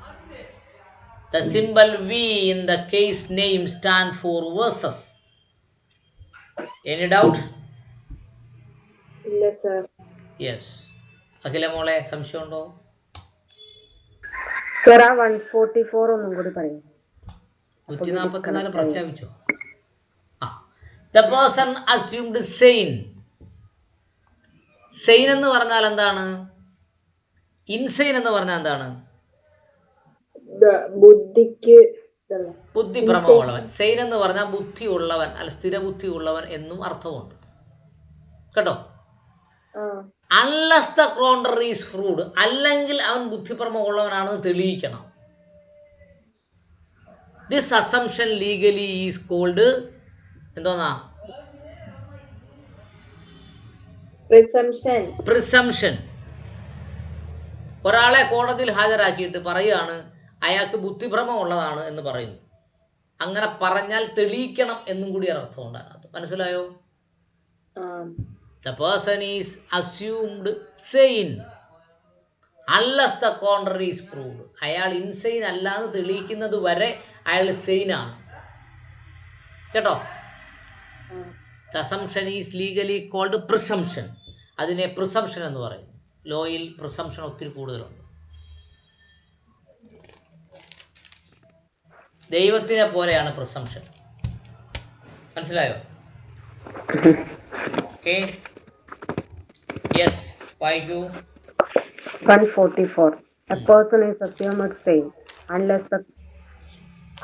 The symbol V in the case name stand for versus. Any doubt? ഇല്ല സർ. യെസ്. അഖില മോളെ സംശയമുണ്ടോ? സർ, 144 ഒന്നും കൂടി പറയും. 144 പ്രഖ്യാപിച്ചോ? The person assumed sane. സെയിൻ എന്ന് പറഞ്ഞാൽ എന്താണ്? ഇൻസെയിൻ എന്ന് പറഞ്ഞാൽ എന്താണ്? ബുദ്ധിഭ്രമമുള്ളവൻ. സെയിൻ എന്ന് പറഞ്ഞാൽ ബുദ്ധിയുള്ളവൻ, അല്ല സ്ഥിരബുദ്ധി ഉള്ളവൻ എന്നും അർത്ഥമുണ്ട് കേട്ടോ. Unless the contrary is proved, അല്ലെങ്കിൽ അവൻ ബുദ്ധിഭ്രമം ഉള്ളവനാണെന്ന് തെളിയിക്കണം. This assumption legally is called എന്തോന്നാ? പ്രിസംഷൻ. ഒരാളെ കോടതിയിൽ ഹാജരാക്കിയിട്ട് പറയുകയാണ് അയാൾക്ക് ബുദ്ധിഭ്രമം ഉള്ളതാണ് എന്ന് പറയുന്നു. അങ്ങനെ പറഞ്ഞാൽ തെളിയിക്കണം എന്നും കൂടി അർത്ഥമുണ്ട് അതിനകത്ത്. മനസ്സിലായോ? The person is assumed sane unless the contrary is proved. അയാൾ ഇൻസെയിൻ അല്ലാന്ന് തെളിയിക്കുന്നത് വരെ അയാൾ സെയിൻ ആണ് കേട്ടോ. The assumption is legally called presumption. അതിനെ പ്രിസംഷൻ എന്ന് പറയും. ലോയിൽ പ്രിസംഷൻ ഒത്തിരി കൂടുതലുണ്ട്. ദൈവത്തിനെ പോലെയാണ് പ്രിസംഷൻ. മനസ്സിലായോ? ഓക്കെ. യെസ്, വായിക്കൂ. 144. A person is assumed sane unless the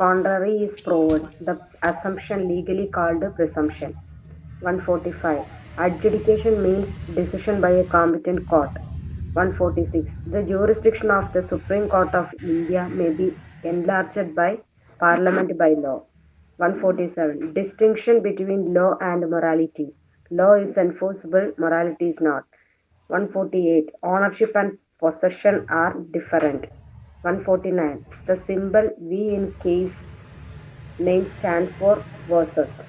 contrary is proved. The assumption legally called presumption. 145. Adjudication means decision by a competent court. 146. The jurisdiction of the Supreme Court of India may be enlarged by Parliament by law. 147. Distinction between law and morality. Law is enforceable, morality is not. 148. Ownership and possession are different. 149. The symbol V in case name stands for versus.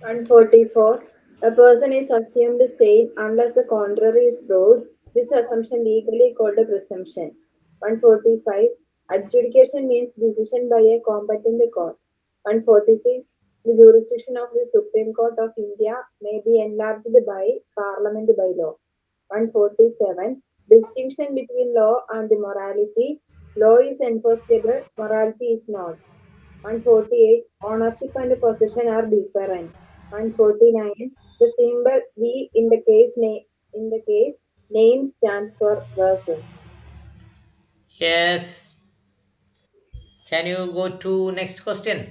144. A person is assumed sane unless the contrary is proved. This assumption legally called a presumption. 145. Adjudication means decision by a competent court. 146. The jurisdiction of the Supreme Court of India may be enlarged by Parliament by law. 147. Distinction between law and morality. Law is enforceable, morality is not. 148. Ownership and possession are different. 149. The symbol V in the case name stands for versus. Yes. Can you go to next question?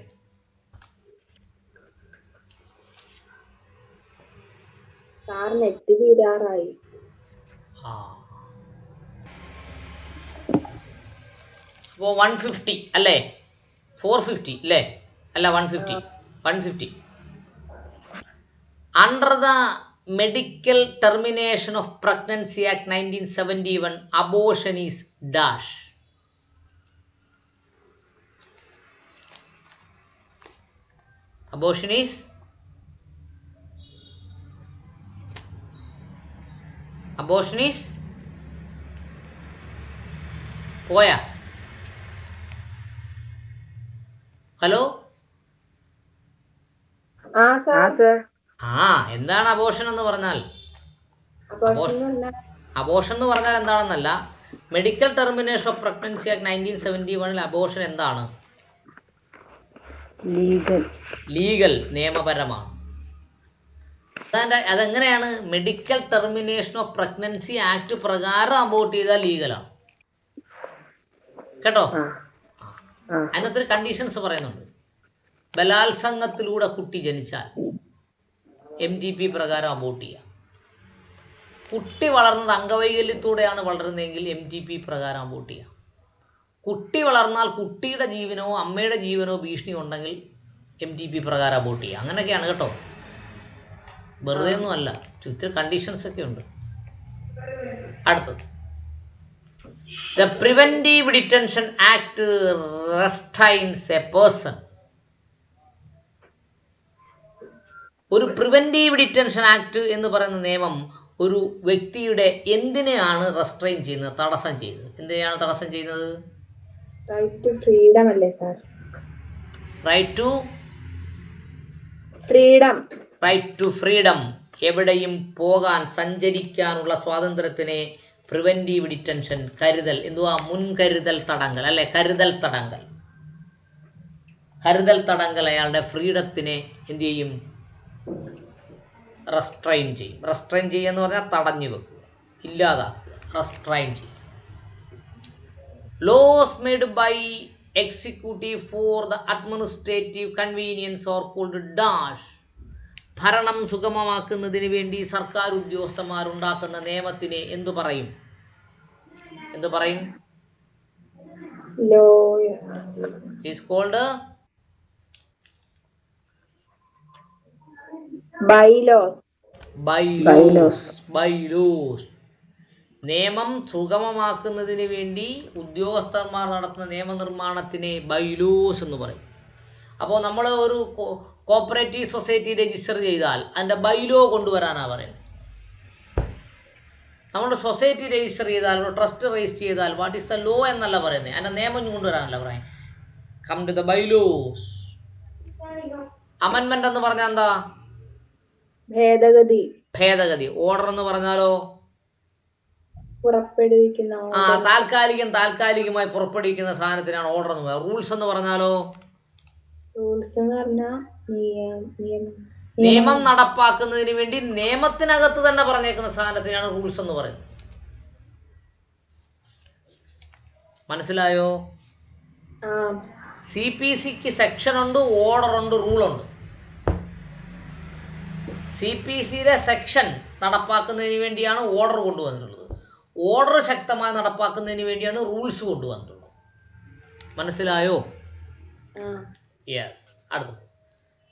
Sir, net തീരാറായി. അപ്പോൾ 150 അല്ലേ? 450 അല്ലേ? അല്ല 150. 150. Under the Medical Termination of Pregnancy Act 1971, abortion is dash. Abortion is പോയാ? Hello? എന്താണ് abortion എന്ന് പറഞ്ഞാൽ? Abortion എന്ന് പറഞ്ഞാൽ എന്താണെന്നല്ല, medical termination of pregnancy act 1971 abortion എന്താണ്? ലീഗൽ, നിയമപരമാണ്. അതെങ്ങനെയാണ്? Medical termination of pregnancy act പ്രകാരം അബോർട്ട് ചെയ്താൽ ലീഗലാണ് കേട്ടോ. അതിനകത്തൊരു കണ്ടീഷൻസ് പറയുന്നുണ്ട്. ബലാത്സംഗത്തിലൂടെ കുട്ടി ജനിച്ചാൽ MGP പ്രകാരം അബോർട്ട് ചെയ്യാം. കുട്ടി വളർന്നത് അംഗവൈകല്യത്തോടെയാണ് വളരുന്നതെങ്കിൽ MGP പ്രകാരം അബോർട്ട് ചെയ്യാം. കുട്ടി വളർന്നാൽ കുട്ടിയുടെ ജീവനോ അമ്മയുടെ ജീവനോ ഭീഷണി ഉണ്ടെങ്കിൽ MGP പ്രകാരം അബോർട്ട് ചെയ്യാം. അങ്ങനെയൊക്കെയാണ് കേട്ടോ, വെറുതെ ഒന്നും അല്ല, ഇത്തിരി കണ്ടീഷൻസ് ഒക്കെ ഉണ്ട്. അടുത്തത്, The Preventive Detention Act restrains a person. ഒരു പ്രിവെൻറ്റീവ് ഡിറ്റൻഷൻ ആക്ട് എന്ന് പറയുന്ന നിയമം ഒരു വ്യക്തിയുടെ എന്തിനെയാണ് റെസ്ട്രെയിൻ ചെയ്യുന്നത്, തടസ്സം ചെയ്യുന്നത്? എന്തിനെയാണ് തടസ്സം ചെയ്യുന്നത്? റൈറ്റ് ടു ഫ്രീഡം അല്ലേ സാർ? Right to freedom. എവിടെയും പോകാൻ, സഞ്ചരിക്കാനുള്ള സ്വാതന്ത്ര്യത്തിനെ പ്രിവെൻറ്റീവ് ഡിറ്റൻഷൻ, കരുതൽ, എന്തുവാ? മുൻകരുതൽ തടങ്കൽ അല്ലേ? കരുതൽ തടങ്കൽ അയാളുടെ ഫ്രീഡത്തിനെ എന്തു ചെയ്യും? റെസ്ട്രെയിൻ ചെയ്യും. റെസ്ട്രെയിൻ ചെയ്യുക എന്ന് പറഞ്ഞാൽ തടഞ്ഞു വെക്കുക, ഇല്ലാതാക്കുക, റെസ്ട്രെയിൻ ചെയ്യും. Laws made by executive for the administrative convenience or called dash. ഭരണം സുഗമമാക്കുന്നതിന് വേണ്ടി സർക്കാർ ഉദ്യോഗസ്ഥന്മാരുണ്ടാക്കുന്ന നിയമത്തിനെ എന്തു പറയും? Is called bylaws. നിയമം സുഗമമാക്കുന്നതിന് വേണ്ടി ഉദ്യോഗസ്ഥന്മാർ നടത്തുന്ന നിയമനിർമ്മാണത്തിനെ ബൈലോസ് എന്ന് പറയും. അപ്പോൾ നമ്മൾ ഒരു കോപ്പറേറ്റീവ് സൊസൈറ്റി രജിസ്റ്റർ ചെയ്താൽ അതിൻ്റെ ബൈലോ കൊണ്ടുവരാനാണ് പറയുന്നത്. നമ്മുടെ സൊസൈറ്റി രജിസ്റ്റർ ചെയ്താൽ, ഒരു ട്രസ്റ്റ് രജിസ്റ്റർ ചെയ്താൽ വാട്ട് ഈസ് ദ ലോ എന്നല്ല പറയുന്നത്, അതിൻ്റെ നിയമം കൊണ്ടുവരാനല്ല പറയുന്നത്. Come to the bylaws. അമെൻമെന്റ് എന്ന് പറഞ്ഞാൽ എന്താ? ഭേദഗതി. ഓർഡർ എന്ന് പറഞ്ഞാലോ? താൽക്കാലികമായി പുറപ്പെടുവിക്കുന്ന സാധനത്തിനാണ് ഓർഡർ എന്ന് പറയുന്നത്. റൂൾസ് എന്ന് പറഞ്ഞാലോ? നിയമം നടപ്പാക്കുന്നതിന് വേണ്ടി നിയമത്തിനകത്ത് തന്നെ പറഞ്ഞേക്കുന്ന സാധനത്തിനാണ് റൂൾസ് എന്ന് പറയുന്നത്. മനസ്സിലായോ? CPCക്ക് സെക്ഷൻ ഉണ്ട്, ഓർഡർ ഉണ്ട്, റൂളുണ്ട്. CPCയുടെ സെക്ഷൻ നടപ്പാക്കുന്നതിന് വേണ്ടിയാണ് ഓർഡർ കൊണ്ടുവന്നിട്ടുള്ളത്. ഓർഡർ ശക്തമായി നടപ്പാക്കുന്നതിന് വേണ്ടിയാണ് റൂൾസ് കൊണ്ടുവന്നിട്ടുള്ളത്. മനസ്സിലായോ? യെസ്. അടുത്തത്,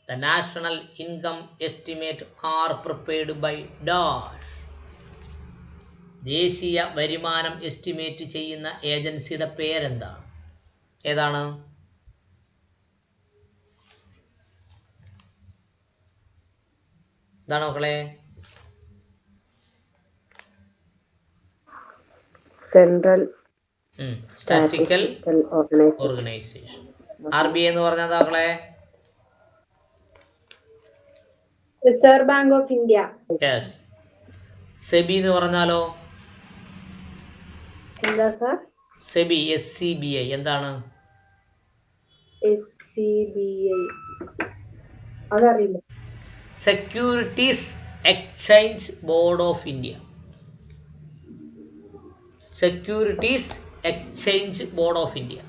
the national income estimate are prepared by dash. ദേശീയ വരുമാനം എസ്റ്റിമേറ്റ് ചെയ്യുന്ന ഏജൻസിയുടെ പേരെന്താണ്? ഏതാണ്? ഇതാണ് മക്കളെ. Central statistical organisation. Organisation. RBI എന്ന് പറഞ്ഞാൽ മക്കളെ reserve bank of India. Yes. SEBI എന്ന് പറഞ്ഞാലോ? എന്താ സാർ? സെബി, SCBI എന്താണ്? SCBI അതറിയില്ല. Securities exchange board of India. Securities exchange board of India.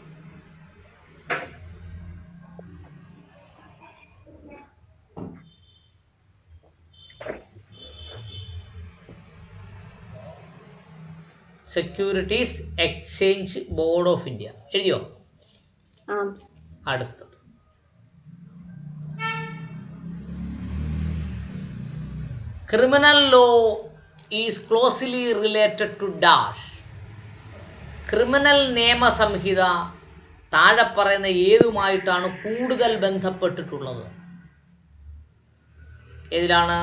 Securities exchange board of India. എഴുതിയോ? അടുത്തത്, criminal law is closely related to dash. Criminal നിയമസംഹിത താഴെ പറയുന്ന ഏതുമായിട്ടാണ് കൂടുതൽ ബന്ധപ്പെട്ടിട്ടുള്ളത്? ഏതിലാണ്?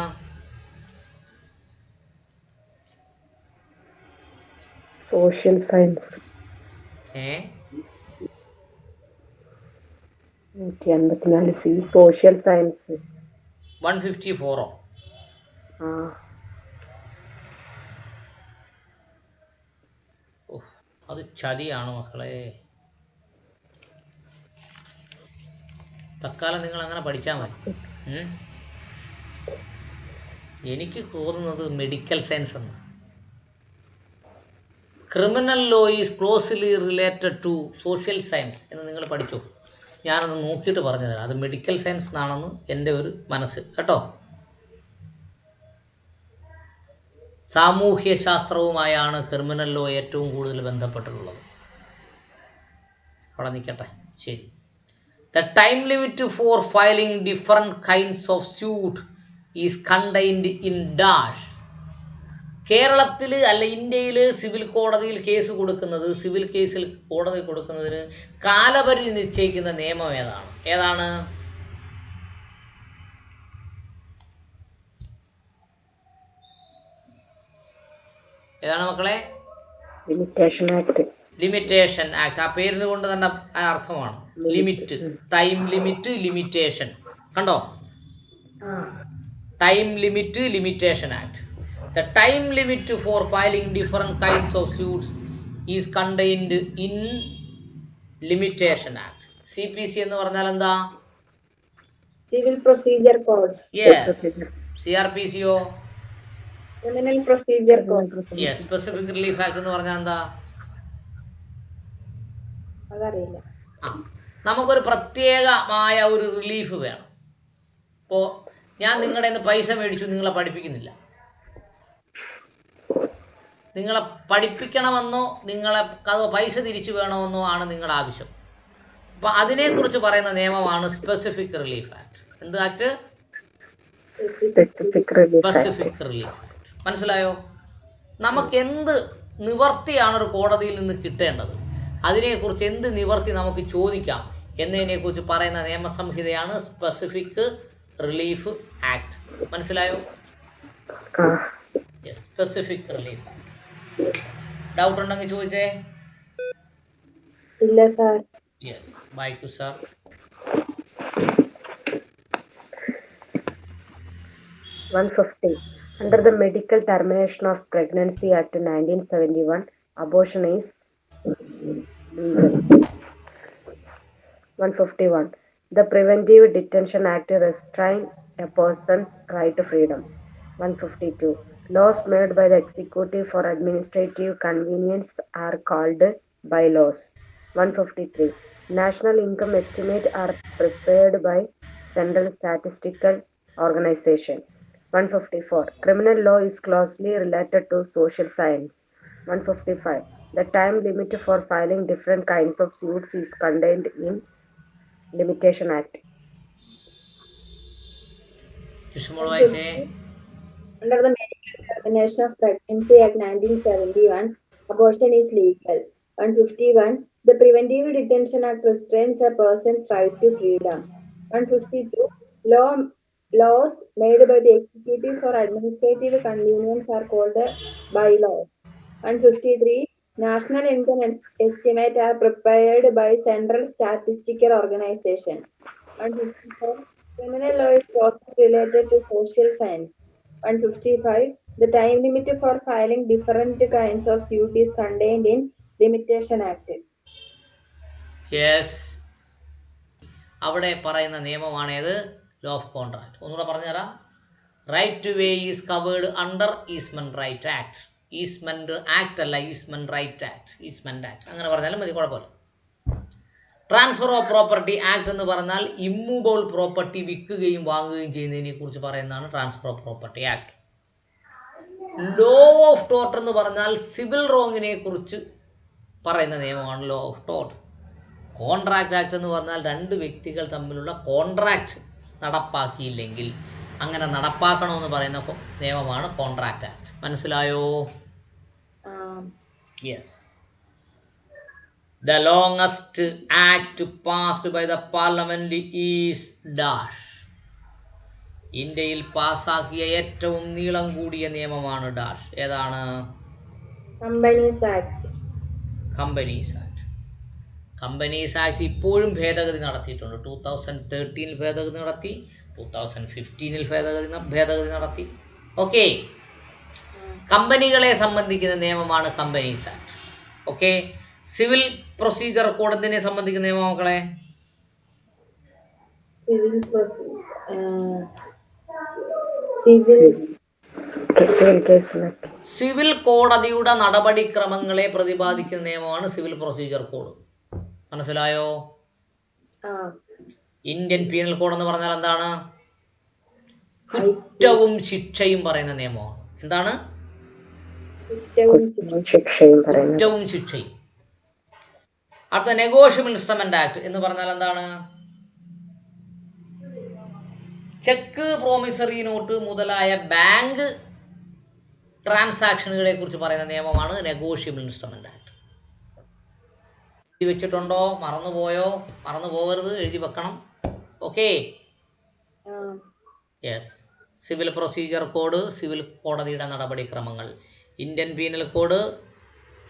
Social science. 154 social science. 154. അത് ചതിയാണ് മക്കളെ. തൽക്കാലം നിങ്ങൾ അങ്ങനെ പഠിച്ചാൽ മതി. എനിക്ക് തോന്നുന്നത് മെഡിക്കൽ സയൻസ് എന്ന്. Criminal law is closely related to social science എന്ന് നിങ്ങൾ പഠിച്ചു. ഞാനത് നോക്കിയിട്ട് പറഞ്ഞു തരാം. അത് മെഡിക്കൽ സയൻസ് എന്നാണെന്ന് എൻ്റെ ഒരു മനസ്സ് കേട്ടോ. സാമൂഹ്യ ശാസ്ത്രവുമായാണ് ക്രിമിനൽ ലോ ഏറ്റവും കൂടുതൽ ബന്ധപ്പെട്ടിട്ടുള്ളത്. അവിടെ നിൽക്കട്ടെ. ശരി. The time limit for filing different kinds of suit is contained in dash. കേരളത്തിൽ അല്ല ഇന്ത്യയിൽ സിവിൽ കോടതിയിൽ കേസ് കൊടുക്കുന്നത്, സിവിൽ കേസിൽ കോടതി കൊടുക്കുന്നതിന് കാലപരിധി നിശ്ചയിക്കുന്ന നിയമം ഏതാണ്? ഏതാണ്? ഏതാണ് മക്കളെ? Limitation act. Limitation act. ആ പേരിന് കൊണ്ട് തന്നെ അർത്ഥമാണ്. Limit, time limit, limitation. കണ്ടോ? Time limit, limitation act. The time limit for filing different kinds of suits is contained in Limitation Act. CPC എന്ന് പറഞ്ഞാൽ എന്താ? Civil procedure code. Yes. CRPCയോ? Criminal procedure code. Yes. Specific Relief Act എന്ന് പറഞ്ഞാൽ എന്താ? അതറിയില്ല. നമുക്കൊരു പ്രത്യേകമായ ഒരു റിലീഫ് വേണം. ഇപ്പോൾ ഞാൻ നിങ്ങളുടെ നിന്ന് പൈസ മേടിച്ചു, നിങ്ങളെ പഠിപ്പിക്കുന്നില്ല. നിങ്ങളെ പഠിപ്പിക്കണമെന്നോ നിങ്ങളെ പൈസ തിരിച്ചു വേണമെന്നോ ആണ് നിങ്ങളുടെ ആവശ്യം. അപ്പോൾ അതിനെക്കുറിച്ച് പറയുന്ന നിയമമാണ് സ്പെസിഫിക് റിലീഫ് ആക്ട്. എന്ത് ആക്ട്? Specific relief act. മനസ്സിലായോ? നമുക്ക് എന്ത് നിവർത്തിയാണ് ഒരു കോടതിയിൽ നിന്ന് കിട്ടേണ്ടത്, അതിനെക്കുറിച്ച് എന്ത് നിവർത്തി നമുക്ക് ചോദിക്കാം എന്നതിനെക്കുറിച്ച് പറയുന്ന നിയമസംഹിതയാണ് സ്പെസിഫിക് റിലീഫ് ആക്ട്. മനസ്സിലായോ? Specific relief act. ഡൗട്ട് ഉണ്ടെങ്കിൽ ചോദിച്ചേ. ഇല്ല സാർ. യെസ്, വായിക്കൂ sir. Under the Medical Termination of Pregnancy Act 1971, abortion is legal. 151. The Preventive Detention Act restrains a person's right to freedom. 152. Laws made by the executive for administrative convenience are called bylaws. 153. National income estimates are prepared by Central Statistical Organization. 154. Criminal law is closely related to social science. 155. The time limit for filing different kinds of suits is contained in Limitation Act. ചുഷുമോൾ വായിച്ചേ. Under the Medical Termination of Pregnancy Act 1971, abortion is legal. 151. The Preventive Detention Act restrains a person's right to freedom. 152. Laws made by the executive for administrative convenience are called bylaws. 153. National income estimates are prepared by Central Statistical Organization. 154. Criminal law is closely related to social science. 155. The time limit for filing different kinds of suit is contained in Limitation Act. Yes, അവിടെ പറയുന്ന നിയമമാണേത്? Law of contract. ഒന്നുകൂടെ പറഞ്ഞുതരാം. Right to way is covered under easement right act. Easement act അല്ല, easement right act, easement act അങ്ങനെ പറഞ്ഞാലും മതി, കുഴപ്പമില്ല. ട്രാൻസ്ഫർ ഓഫ് പ്രോപ്പർട്ടി ആക്ട് എന്ന് പറഞ്ഞാൽ ഇമ്മൂവബിൾ പ്രോപ്പർട്ടി വിൽക്കുകയും വാങ്ങുകയും ചെയ്യുന്നതിനെ കുറിച്ച് പറയുന്നതാണ് transfer of property act. Law of tort എന്ന് പറഞ്ഞാൽ സിവിൽ റോങ്ങിനെ കുറിച്ച് പറയുന്ന നിയമമാണ് law of tort. Contract act എന്ന് പറഞ്ഞാൽ രണ്ട് വ്യക്തികൾ തമ്മിലുള്ള കോൺട്രാക്ട് നടപ്പാക്കിയില്ലെങ്കിൽ അങ്ങനെ നടപ്പാക്കണമെന്ന് പറയുന്ന നിയമമാണ് കോൺട്രാക്ട് ആക്ട്. മനസ്സിലായോ? Yes. The longest act passed by the parliament is dash. ഇന്ത്യയിൽ പാസ്സാക്കിയ ഏറ്റവും നീളം കൂടിയ നിയമമാണ് ഡാഷ്. ഏതാണ്? Companies act. Companies act. Companies act ഇപ്പോഴും ഭേദഗതി നടത്തിയിട്ടുണ്ട്. 2013 ഭേദഗതി നടത്തി, 2015 ഭേദഗതി നടത്തി. ഓക്കെ, കമ്പനികളെ സംബന്ധിക്കുന്ന നിയമമാണ് companies act. Okay, civil procedure code എന്തിനെ സംബന്ധിക്കുന്ന നിയമം മക്കളെ? സിവിൽ കോടതിയുടെ നടപടിക്രമങ്ങളെ പ്രതിപാദിക്കുന്ന നിയമമാണ് സിവിൽ പ്രൊസീജിയർ കോഡ്. മനസ്സിലായോ? ഇന്ത്യൻ പീനൽ കോഡ് എന്ന് പറഞ്ഞാൽ എന്താണ്? കുറ്റവും ശിക്ഷയും പറയുന്ന നിയമമാണ്. എന്താണ്? കുറ്റവും ശിക്ഷയും. അടുത്ത നെഗോഷ്യബിൾ ഇൻസ്ട്രുമെന്റ് ആക്ട് എന്ന് പറഞ്ഞാൽ എന്താണ്? ചെക്ക്, പ്രോമിസറി നോട്ട് മുതലായ ബാങ്ക് ട്രാൻസാക്ഷനുകളെ കുറിച്ച് പറയുന്ന നിയമമാണ് നെഗോഷ്യബിൾ ഇൻസ്ട്രുമെന്റ് ആക്ട്. എഴുതി വെച്ചിട്ടുണ്ടോ? മറന്നുപോയോ? മറന്നു പോകരുത്, എഴുതി വെക്കണം. Okay, yes. Civil procedure code, civil കോടതിയുടെ നടപടിക്രമങ്ങൾ. ഇന്ത്യൻ പീനൽ കോഡ്,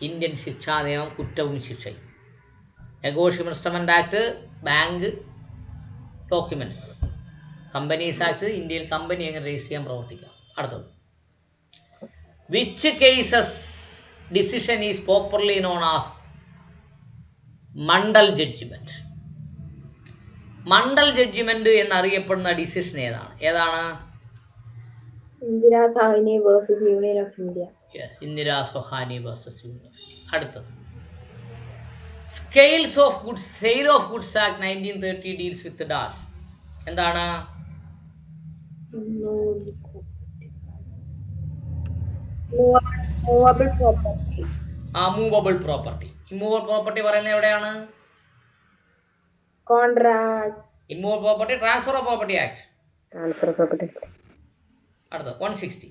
ഇന്ത്യൻ ശിക്ഷാ നിയമം, കുറ്റവും ശിക്ഷയും. Negotiable instrument act, bank documents. Companies act, ഇന്ത്യയിൽ കമ്പനി എങ്ങനെ രജിസ്റ്റർ ചെയ്യാൻ പ്രവർത്തിക്കാം. അടുത്തത്, which cases decision is popularly known as Mandal judgment. Mandal judgment എന്നറിയപ്പെടുന്ന ഡിസിഷൻ ഏതാണ്? Indira Sahni versus union of India. Yes, Indira Sohani versus union. അടുത്തത്, scales of goods, sale of goods act 1930 deals with dash. എന്താണ്? Movable property. Movable property. Immovable property പറയുന്നത് എവിടെയാണ്? Contract. Immovable property, transfer of property act. അടുത്ത 160,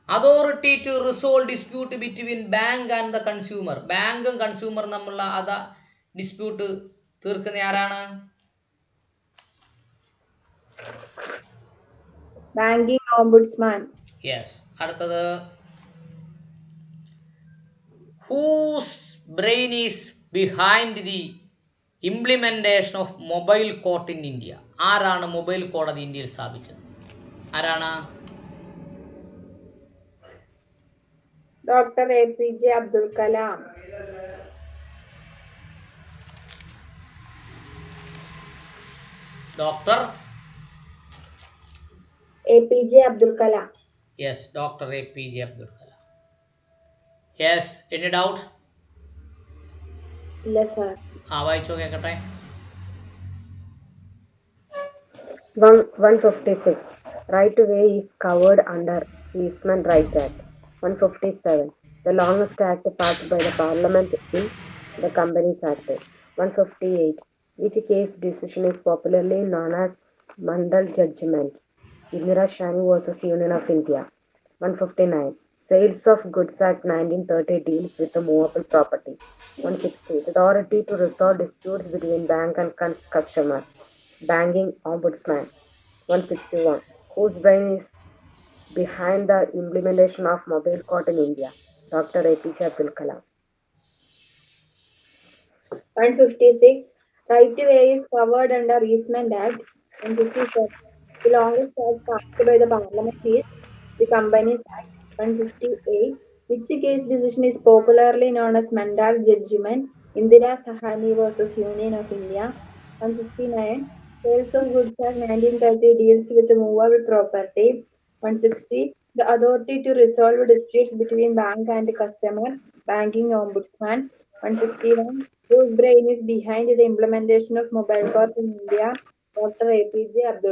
authority to resolve dispute between bank and the consumer. ബാങ്കും കൺസ്യൂമറും തമ്മിലുള്ള dispute തീർക്കുന്ന ആരാണ്? Banking ombudsman. Yes. അടുത്തത്, whose brain is behind the implementation of mobile court in India. ആരാണ് mobile കോടതി ഇന്ത്യയിൽ സ്ഥാപിച്ചത്? ആരാണ്? Doctor APJ Abdul Kalam. Doctor APJ Abdul Kalam. Yes, doctor APJ Abdul Kalam. Yes, any doubt? ഇല്ല സർ. വായിച്ചോ കേൾക്കട്ടെ. 156. Right to way is covered under Eastman Right Act. 157. The longest act passed by the Parliament in the Companies Act. 158. Which case decision is popularly known as Mandal Judgment? Indira Shani versus Union of India. 159. Sales of Goods Act 1930 deals with the movable property. 160. The authority to resolve disputes between bank and customer. Banking Ombudsman. 161. Whose brain is behind the implementation of mobile court in India? Dr. APJ Abdul Kalam. 156. Right to way is covered under Eastman Act. 157. The longest act passed by the Parliament is the Companies Act. 158. Which case decision is popularly known as Mandal Judgment? Indira Sahani versus Union of India. 159. Sales of Goods Act 1930 deals with movable property. 160. The authority to resolve disputes between bank and customer. Banking Ombudsman. 161. Whose brain is behind the implementation of mobile court in India? Dr. APJ Abdul